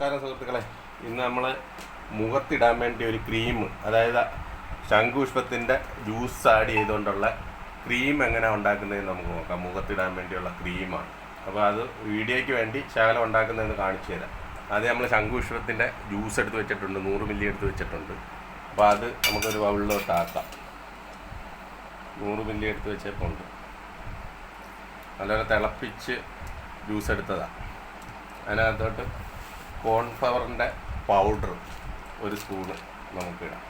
നമസ്കാരം സുഹൃത്തുക്കളെ. ഇന്ന് നമ്മൾ മുഖത്തിടാൻ വേണ്ടി ഒരു ക്രീം, അതായത് ശംഖുപുഷ്പത്തിൻ്റെ ജ്യൂസ് ആഡ് ചെയ്തുകൊണ്ടുള്ള ക്രീം എങ്ങനെയാണ് ഉണ്ടാക്കുന്നതെന്ന് നമുക്ക് നോക്കാം. മുഖത്തിടാൻ വേണ്ടിയുള്ള ക്രീമാണ്. അപ്പോൾ അത് വീഡിയോയ്ക്ക് വേണ്ടി ശകലം ഉണ്ടാക്കുന്നതെന്ന് കാണിച്ചു തരാം. ആദ്യം നമ്മൾ ശംഖുപുഷ്പത്തിൻ്റെ ജ്യൂസ് എടുത്ത് വെച്ചിട്ടുണ്ട്, 100 മില്ലി എടുത്ത് വെച്ചിട്ടുണ്ട്. അപ്പോൾ അത് നമുക്കൊരു ബൗളിലോട്ട് ആക്കാം. 100 മില്ലി എടുത്ത് വെച്ചേപ്പുണ്ട്. നല്ലപോലെ തിളപ്പിച്ച് ജ്യൂസ് എടുത്തതാണ്. അതിനകത്തോട്ട് കോൺഫ്ലവറിൻ്റെ പൗഡർ 1 സ്പൂണ് നമുക്കിടാം.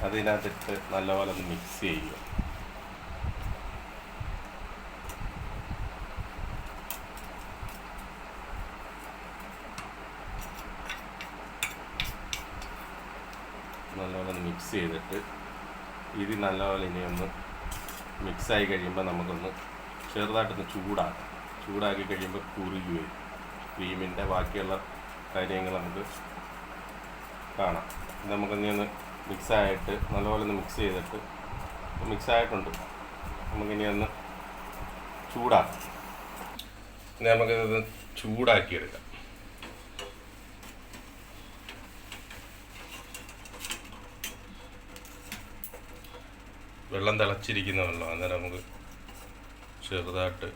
അതിനകത്തിട്ട് നല്ലപോലെ ഒന്ന് മിക്സ് ചെയ്യുക. നല്ലപോലെ ഒന്ന് മിക്സ് ചെയ്തിട്ട് ഇത് നല്ലപോലെ ഇനി ഒന്ന് മിക്സായി കഴിയുമ്പോൾ നമുക്കൊന്ന് ചെറുതായിട്ടൊന്ന് ചൂടാക്കി കഴിയുമ്പോൾ കുറുകി വരും. ക്രീമിൻ്റെ ബാക്കിയുള്ള കാര്യങ്ങൾ നമുക്ക് കാണാം. ഇത് നമുക്കൊന്ന് ഒന്ന് മിക്സായിട്ട് നല്ലപോലെ ഒന്ന് മിക്സ് ചെയ്തിട്ട് മിക്സായിട്ടുണ്ട്. നമുക്കിനി ഒന്ന് ചൂടാക്കാം. ഇനി നമുക്കിത് ചൂടാക്കിയെടുക്കാം. വെള്ളം തിളച്ചിരിക്കുന്ന വെള്ളം, അന്നേരം നമുക്ക് ചെറുതായിട്ട്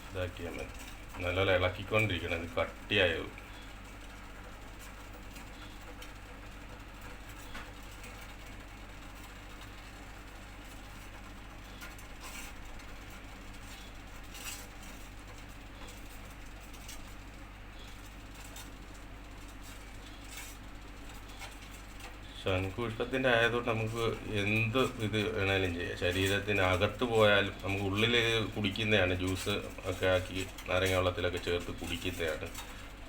ഇതാക്കിയാൽ മതി. നല്ലപോലെ ഇളക്കിക്കൊണ്ടിരിക്കണം. ഇത് കട്ടിയായത് ശംഖുപുഷ്പത്തിൻ്റെ ആയതുകൊണ്ട് നമുക്ക് എന്ത് ഇത് വേണേലും ചെയ്യാം. ശരീരത്തിന് അകത്ത് പോയാലും നമുക്ക് ഉള്ളിൽ കുടിക്കുന്നതാണ്. ജ്യൂസ് ഒക്കെ ആക്കി നാരങ്ങ വെള്ളത്തിലൊക്കെ ചേർത്ത് കുടിക്കുന്നതാണ്.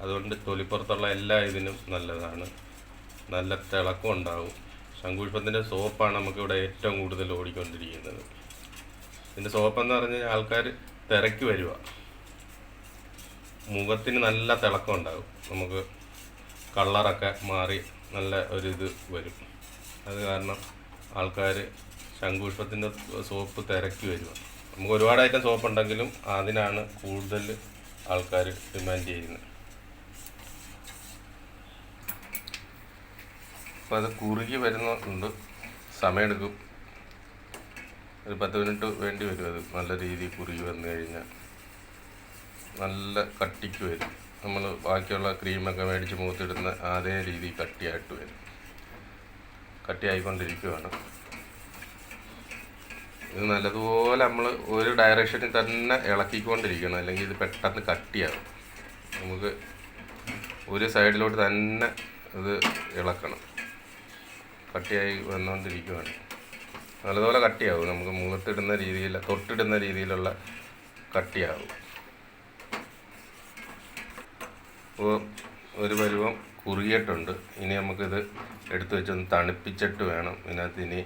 അതുകൊണ്ട് തൊലിപ്പുറത്തുള്ള എല്ലാ ഇതിനും നല്ലതാണ്. നല്ല തിളക്കം ഉണ്ടാവും. ശംഖുപുഷ്പത്തിൻ്റെ സോപ്പാണ് നമുക്കിവിടെ ഏറ്റവും കൂടുതൽ ഓടിക്കൊണ്ടിരിക്കുന്നത്. ഇതിൻ്റെ സോപ്പെന്ന് പറഞ്ഞാൽ ആൾക്കാർ തിരക്കി വരിക. മുഖത്തിന് നല്ല തിളക്കം ഉണ്ടാകും. നമുക്ക് കളറൊക്കെ മാറി നല്ല ഒരിത് വരും. അത് കാരണം ആൾക്കാർ ശംഖുപുഷ്പത്തിൻ്റെ സോപ്പ് തിരക്കി വരിക. നമുക്ക് ഒരുപാട് ഐറ്റം സോപ്പ് ഉണ്ടെങ്കിലും അതിനാണ് കൂടുതൽ ആൾക്കാർ ഡിമാൻഡ് ചെയ്യുന്നത്. അപ്പോൾ അത് കുറുകി വരുന്നുണ്ട്, സമയമെടുക്കും. ഒരു 10 മിനിറ്റ് വേണ്ടി വരും. അത് നല്ല രീതിയിൽ കുറുകി വന്നു കഴിഞ്ഞാൽ നല്ല കട്ടിക്ക് വരും. നമ്മൾ ബാക്കിയുള്ള ക്രീമൊക്കെ മേടിച്ച് മുഖത്തിടുന്ന അതേ രീതി കട്ടിയായിട്ട് വരും. കട്ടിയായിക്കൊണ്ടിരിക്കുകയാണ്. ഇത് നല്ലതുപോലെ നമ്മൾ ഒരു ഡയറക്ഷനിൽ തന്നെ ഇളക്കിക്കൊണ്ടിരിക്കണം, അല്ലെങ്കിൽ ഇത് പെട്ടെന്ന് കട്ടിയാകും. നമുക്ക് ഒരു സൈഡിലോട്ട് തന്നെ ഇത് ഇളക്കണം. കട്ടിയായി വന്നുകൊണ്ടിരിക്കുകയാണ്. നല്ലതുപോലെ കട്ടിയാവും. നമുക്ക് മുഖത്തിടുന്ന രീതിയിൽ, തൊട്ടിടുന്ന രീതിയിലുള്ള കട്ടിയാവും. അപ്പോൾ ഒരു പരുവം കുറുകിയിട്ടുണ്ട്. ഇനി നമുക്കിത് എടുത്തു വെച്ചൊന്ന് തണുപ്പിച്ചിട്ട് വേണം. ഇതിനകത്ത് ഇനി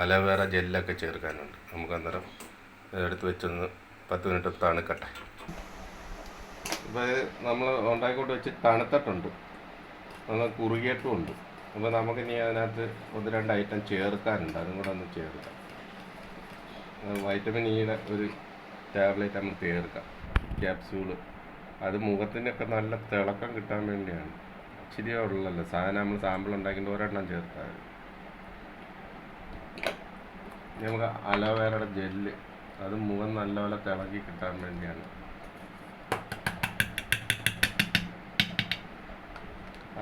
അലോവേറ ജെല്ലൊക്കെ ചേർക്കാനുണ്ട്. നമുക്ക് അന്നേരം എടുത്ത് വെച്ചൊന്ന് 10 മിനിറ്റ് തണുക്കട്ടെ. ഇപ്പോൾ നമ്മൾ ഉണ്ടാക്കിക്കൊണ്ട് വെച്ച് തണുത്തിട്ടുണ്ട്, നമ്മൾ കുറുകിയിട്ടുമുണ്ട്. അപ്പോൾ നമുക്കിനി അതിനകത്ത് 1-2 ഐറ്റം ചേർക്കാനുണ്ട്. അതും കൂടെ ഒന്ന് ചേർക്കാം. വൈറ്റമിൻ ഇയുടെ ഒരു ടാബ്ലറ്റ് നമുക്ക് ചേർക്കാം, ക്യാപ്സ്യൂള്. അത് മുഖത്തിനൊക്കെ നല്ല തിളക്കം കിട്ടാൻ വേണ്ടിയാണ്. ഇച്ചിരിയേ ഉള്ളല്ലോ സാധനം. നമ്മൾ സാമ്പിൾ ഉണ്ടാക്കിയിട്ട് 1 ചേർത്താൽ മതി. നമുക്ക് അലോവേറയുടെ ജെല്ല്, അത് മുഖം നല്ലപോലെ തിളക്കി കിട്ടാൻ വേണ്ടിയാണ്.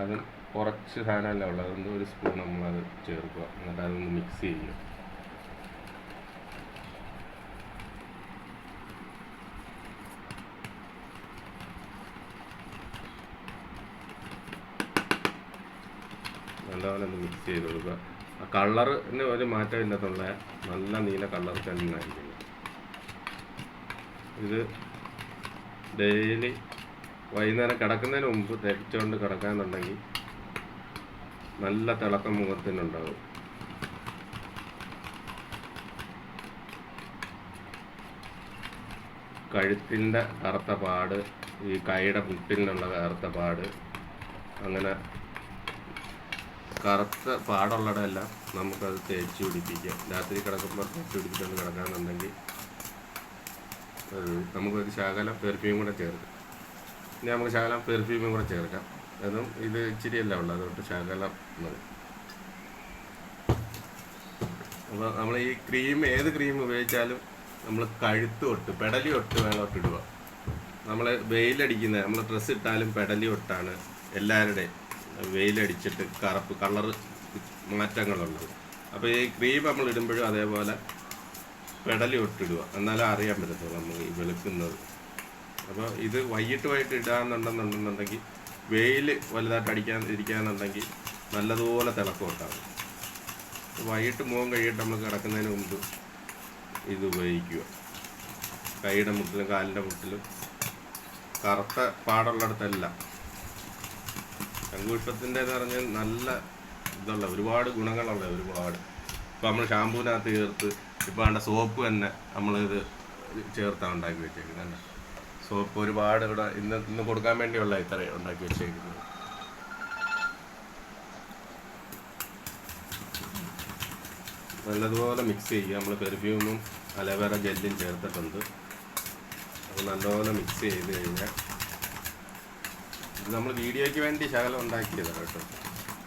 അതും കുറച്ച് സാധനമല്ല ഉള്ളത്. അതുകൊണ്ട് 1 സ്പൂൺ നമ്മളത് ചേർക്കുക. എന്നിട്ട് അതൊന്ന് മിക്സ് ചെയ്യുക. നല്ലപോലെ ഒന്ന് മിക്സ് ചെയ്ത് കൊടുക്കുക. ആ കളറിന് ഒരു മാറ്റം ഇല്ലാത്തുള്ള നല്ല നീല കളർ തന്നെ ആയിരിക്കും. ഇത് ഡെയിലി വൈകുന്നേരം കിടക്കുന്നതിന് മുമ്പ് തേച്ചുകൊണ്ട് കിടക്കാന്നുണ്ടെങ്കിൽ നല്ല തിളക്കം മുഖത്തിനുണ്ടാവും. കഴുത്തിൻ്റെ കറുത്ത പാട്, ഈ കൈയുടെ മുട്ടിനുള്ള കറുത്ത പാട്, അങ്ങനെ കറുത്ത പാടുള്ളിടമെല്ലാം നമുക്കത് തേച്ച് പിടിപ്പിക്കാം. രാത്രി കിടക്കുമ്പോൾ തേച്ച് പിടിപ്പിച്ചുകൊണ്ട് കിടക്കാമെന്നുണ്ടെങ്കിൽ നമുക്കൊരു ശകലം പെർഫ്യൂം കൂടെ ചേർക്കാം. ഇനി നമുക്ക് ശകലം പെർഫ്യൂമും കൂടെ ചേർക്കാം. അതും ഇത് ഇച്ചിരിയല്ല ഉള്ളത്, അതുകൊണ്ട് ശകലം മതി. അപ്പോൾ നമ്മൾ ഈ ക്രീം ഏത് ക്രീം ഉപയോഗിച്ചാലും നമ്മൾ കഴുത്ത് തൊട്ട് പെടലി തൊട്ട് വേണോട്ട് ഇടുക. നമ്മൾ വെയിലടിക്കുന്നത് നമ്മൾ ഡ്രസ്സ് ഇട്ടാലും പെടലി തൊട്ടാണ് എല്ലാവരുടെയും വെയിലടിച്ചിട്ട് കറുപ്പ് കളറ് മാറ്റങ്ങളുള്ളത്. അപ്പോൾ ഈ ക്രീം നമ്മൾ ഇടുമ്പോഴും അതേപോലെ പെടലി തൊട്ടിടുക, എന്നാലും അറിയാൻ പറ്റത്തുള്ളൂ നമ്മൾ ഈ വെളുക്കുന്നത്. അപ്പോൾ ഇത് വൈകിട്ട് ഇടാന്നുണ്ടെന്നുണ്ടെന്നുണ്ടെങ്കിൽ വെയിൽ വലുതായിട്ട് ഇരിക്കാന്നുണ്ടെങ്കിൽ നല്ലതുപോലെ തിളക്കം ഉണ്ടാകും. വൈകിട്ട് മുഖം കഴിയിട്ട് നമ്മൾ കിടക്കുന്നതിന് മുമ്പ് ഇത് ഉപയോഗിക്കുക. കൈയുടെ മുട്ടിലും കാലിൻ്റെ മുട്ടിലും കറുത്ത പാടുള്ളിടത്തെല്ലാം. ശംഖുപുഷ്പത്തിൻ്റെ എന്ന് പറഞ്ഞാൽ നല്ല ഒരുപാട് ഗുണങ്ങളുള്ള ഒരുപാട്. ഇപ്പോൾ നമ്മൾ ഷാമ്പൂവിനകത്ത് ചേർത്ത് ഇപ്പോൾ വേണ്ട സോപ്പ് തന്നെ നമ്മളിത് ചേർത്താണ് ഉണ്ടാക്കി വെച്ചേക്കുന്നത്. സോപ്പ് ഒരുപാട് ഇവിടെ ഇന്ന് കൊടുക്കാൻ വേണ്ടിയുള്ള ഇത്രയും ഉണ്ടാക്കി വെച്ചേക്കുന്നത്. നല്ലതുപോലെ മിക്സ് ചെയ്യുക. നമ്മൾ പെർഫ്യൂമും അലോവേറ ജെല്ലും ചേർത്തിട്ടുണ്ട്. അത് നല്ലപോലെ മിക്സ് ചെയ്ത് കഴിഞ്ഞാൽ ഇത് നമ്മൾ വീഡിയോയ്ക്ക് വേണ്ടി ശകലം ഉണ്ടാക്കിയതാണ് കേട്ടോ.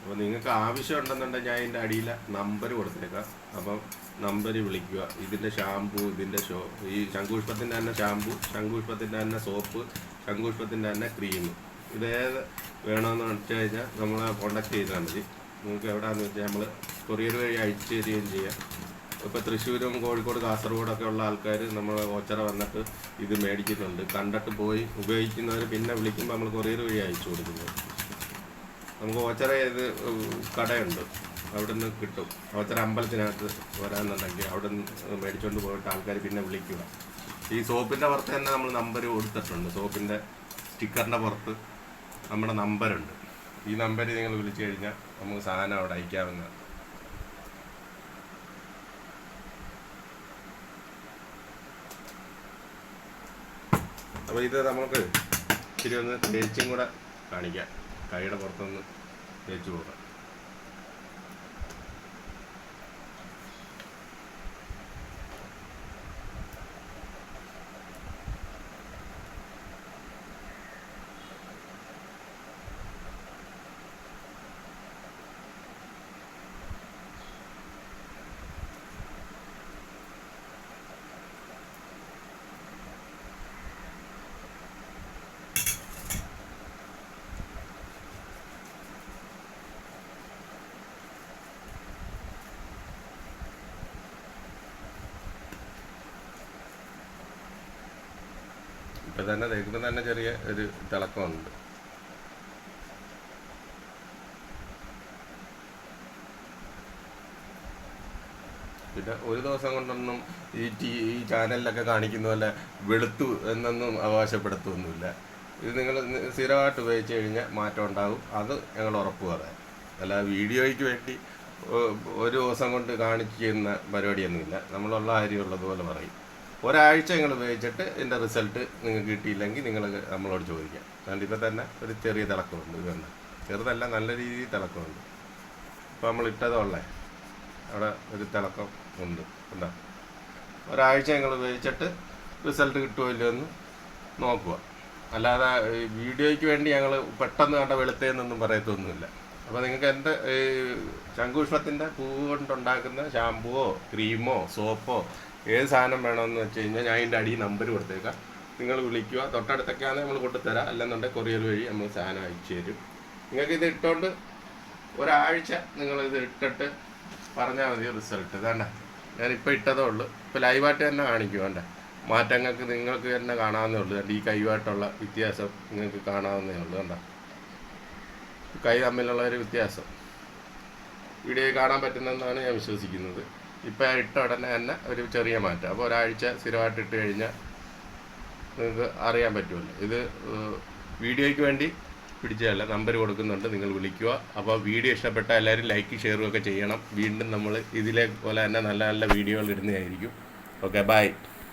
അപ്പോൾ നിങ്ങൾക്ക് ആവശ്യമുണ്ടെന്നുണ്ടെങ്കിൽ ഞാൻ അതിൻ്റെ അടിയിൽ നമ്പർ കൊടുത്തേക്കാം. അപ്പം നമ്പർ വിളിക്കുക. ഇതിൻ്റെ ഷാമ്പൂ, ഇതിൻ്റെ ഈ ശംഖുപുഷ്പത്തിൻ്റെ തന്നെ ഷാമ്പൂ, ശംഖുപുഷ്പത്തിൻ്റെ തന്നെ സോപ്പ്, ശംഖുപുഷ്പത്തിൻ്റെ തന്നെ ക്രീം, ഇതേത് വേണമെന്ന് വെച്ച് കഴിഞ്ഞാൽ നമ്മളെ കോണ്ടാക്ട് ചെയ്താൽ മതി. നിങ്ങൾക്ക് എവിടെയാണെന്ന് വെച്ചാൽ നമ്മൾ കൊറിയർ വഴി അയച്ചു തരികയും ചെയ്യാം. ഇപ്പോൾ തൃശ്ശൂരും കോഴിക്കോട് കാസർഗോഡൊക്കെ ഉള്ള ആൾക്കാർ നമ്മൾ ഓച്ചറ വന്നിട്ട് ഇത് മേടിക്കുന്നുണ്ട്. കണ്ടിട്ട് പോയി ഉപയോഗിക്കുന്നവർ പിന്നെ വിളിക്കുമ്പോൾ നമ്മൾ കൊറിയർ വഴി അയച്ചു കൊടുക്കുന്നത്. നമുക്ക് ഓച്ചറ ഇത് കടയുണ്ട്, അവിടെ നിന്ന് കിട്ടും. ഓച്ചറ അമ്പലത്തിനകത്ത് വരാമെന്നുണ്ടെങ്കിൽ അവിടെ നിന്ന് മേടിച്ചുകൊണ്ട് പോയിട്ട് ആൾക്കാർ പിന്നെ വിളിക്കുക. ഈ സോപ്പിൻ്റെ പുറത്ത് തന്നെ നമ്മൾ നമ്പർ കൊടുത്തിട്ടുണ്ട്. സോപ്പിൻ്റെ സ്റ്റിക്കറിൻ്റെ പുറത്ത് നമ്മുടെ നമ്പറുണ്ട്. ഈ നമ്പർ നിങ്ങൾ വിളിച്ചു കഴിഞ്ഞാൽ നമുക്ക് സാധനം അവിടെ അയക്കാവുന്നതാണ്. അപ്പോൾ ഇത് നമുക്ക് ഇച്ചിരി ഒന്ന് തേച്ചും കൂടെ കാണിക്കാം. കൈയുടെ പുറത്തൊന്ന് തേച്ച് പോകാം. ഇപ്പം തന്നെ തേക്കുമ്പോൾ തന്നെ ചെറിയ ഒരു തിളക്കമുണ്ട്. പിന്നെ ഒരു ദിവസം കൊണ്ടൊന്നും ഈ ചാനലിലൊക്കെ കാണിക്കുന്ന പോലെ വെളുത്തു എന്നൊന്നും അവകാശപ്പെടുത്തൊന്നുമില്ല. ഇത് നിങ്ങൾ സ്ഥിരമായിട്ട് ഉപയോഗിച്ച് കഴിഞ്ഞാൽ മാറ്റം ഉണ്ടാകും. അത് ഞങ്ങൾ ഉറപ്പ് പറയാം. അല്ല വീഡിയോയ്ക്ക് വേണ്ടി ഒരു ദിവസം കൊണ്ട് കാണിക്കുന്ന പരിപാടിയൊന്നുമില്ല. നമ്മളുള്ള കാര്യമുള്ളതുപോലെ പറയും. ഒരാഴ്ച നിങ്ങൾ ഉപയോഗിച്ചിട്ട് ഇതിൻ്റെ റിസൾട്ട് നിങ്ങൾക്ക് കിട്ടിയില്ലെങ്കിൽ നിങ്ങൾ നമ്മളോട് ചോദിക്കാം. അതുകൊണ്ട് ഇപ്പം തന്നെ ഒരു ചെറിയ തിളക്കമുണ്ട്. ഇതുണ്ട്, ചെറുതല്ല, നല്ല രീതിയിൽ തിളക്കമുണ്ട്. ഇപ്പോൾ നമ്മൾ ഇട്ടതുള്ളേ അവിടെ ഒരു തിളക്കം ഉണ്ട്. എന്താ ഒരാഴ്ച നിങ്ങൾ ഉപയോഗിച്ചിട്ട് റിസൾട്ട് കിട്ടുമോ ഇല്ലയോ എന്ന് നോക്കുക. അല്ലാതെ വീഡിയോയ്ക്ക് വേണ്ടി ഞങ്ങൾ പെട്ടെന്ന് കണ്ട വെളുത്തേന്നൊന്നും പറയത്തൊന്നുമില്ല. അപ്പോൾ നിങ്ങൾക്ക് എൻ്റെ ശംഖുപുഷ്പത്തിൻ്റെ പൂവ് കൊണ്ടുണ്ടാക്കുന്ന ഷാമ്പുവോ ക്രീമോ സോപ്പോ ഏത് സാധനം വേണമെന്ന് വെച്ച് കഴിഞ്ഞാൽ ഞാൻ അതിൻ്റെ അടിയിൽ നമ്പർ കൊടുത്തേക്കാം. നിങ്ങൾ വിളിക്കുക. തൊട്ടടുത്തൊക്കെയാണെങ്കിൽ നമ്മൾ കൊണ്ടുതരാം. അല്ലെന്നുണ്ടെങ്കിൽ കൊറിയർ വഴി നമ്മൾ സാധനം അയച്ചു തരും. നിങ്ങൾക്ക് ഇത് ഇട്ടുകൊണ്ട് ഒരാഴ്ച നിങ്ങളിത് ഇട്ടിട്ട് പറഞ്ഞാൽ മതി റിസൾട്ട്. വേണ്ട, ഞാനിപ്പോൾ ഇട്ടതേ ഉള്ളൂ. ഇപ്പോൾ ലൈവായിട്ട് തന്നെ കാണിക്കും. വേണ്ട, മാറ്റങ്ങൾക്ക് നിങ്ങൾക്ക് തന്നെ കാണാവുന്നേ ഉള്ളൂ. ഈ കൈയുമായിട്ടുള്ള വ്യത്യാസം നിങ്ങൾക്ക് കാണാവുന്നേ ഉള്ളൂ. വേണ്ട, കൈ തമ്മിലുള്ള ഒരു വ്യത്യാസം വീഡിയോയിൽ കാണാൻ പറ്റുന്നതെന്നാണ് ഞാൻ വിശ്വസിക്കുന്നത്. ഇപ്പോൾ ഇട്ട ഉടനെ തന്നെ ഒരു ചെറിയ മാറ്റം. അപ്പോൾ ഒരാഴ്ച സ്ഥിരമായിട്ട് ഇട്ട് കഴിഞ്ഞാൽ നിങ്ങൾക്ക് അറിയാൻ പറ്റുമല്ലോ. ഇത് വീഡിയോയ്ക്ക് വേണ്ടി പിടിച്ചതല്ല, നമ്പർ കൊടുക്കുന്നുണ്ട്, നിങ്ങൾ വിളിക്കുക. അപ്പോൾ വീഡിയോ ഇഷ്ടപ്പെട്ട എല്ലാവരും ലൈക്ക് ഷെയറും ഒക്കെ ചെയ്യണം. വീണ്ടും നമ്മൾ ഇതിലെ പോലെ തന്നെ നല്ല നല്ല വീഡിയോകൾ ഇടുന്നതായിരിക്കും. Okay, by.